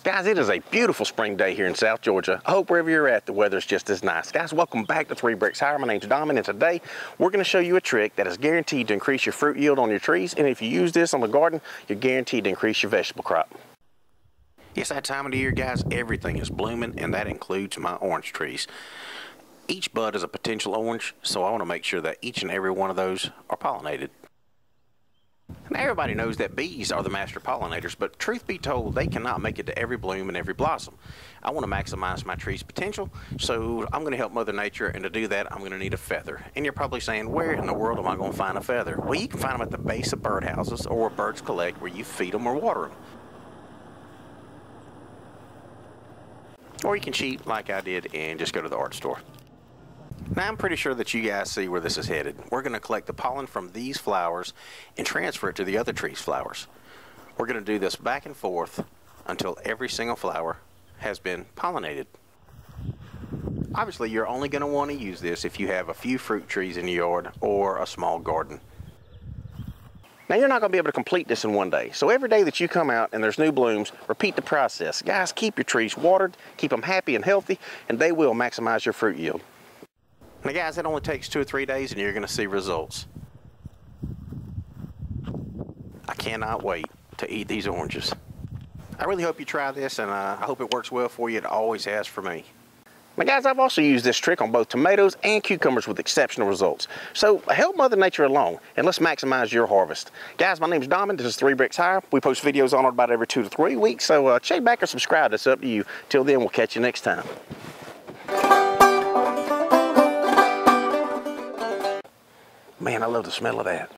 Guys, it is a beautiful spring day here in South Georgia. I hope wherever you're at, the weather's just as nice. Guys, welcome back to 3 Bricks Higher. My name's Dom, and today we're going to show you a trick that is guaranteed to increase your fruit yield on your trees. And if you use this on the garden, you're guaranteed to increase your vegetable crop. It's that time of the year, guys. Everything is blooming, and that includes my orange trees. Each bud is a potential orange, so I want to make sure that each and every one of those are pollinated. Now, everybody knows that bees are the master pollinators, but truth be told, they cannot make it to every bloom and every blossom. I want to maximize my tree's potential, so I'm going to help Mother Nature, and to do that, I'm going to need a feather. And you're probably saying, where in the world am I going to find a feather? Well, you can find them at the base of birdhouses or where birds collect, where you feed them or water them. Or you can cheat like I did and just go to the art store. Now, I'm pretty sure that you guys see where this is headed. We're going to collect the pollen from these flowers and transfer it to the other tree's flowers. We're going to do this back and forth until every single flower has been pollinated. Obviously, you're only going to want to use this if you have a few fruit trees in your yard or a small garden. Now, you're not going to be able to complete this in one day. So every day that you come out and there's new blooms, repeat the process. Guys, keep your trees watered, keep them happy and healthy, and they will maximize your fruit yield. Now, guys, it only takes 2 or 3 days and you're going to see results. I cannot wait to eat these oranges. I really hope you try this, and I hope it works well for you. It always has for me. Now, guys, I've also used this trick on both tomatoes and cucumbers with exceptional results. So help Mother Nature along, and let's maximize your harvest. Guys, my name's Dom, and this is 3 Bricks Higher. We post videos on it about every 2 to 3 weeks, so check back or subscribe. It's up to you. Till then, we'll catch you next time. Man, I love the smell of that.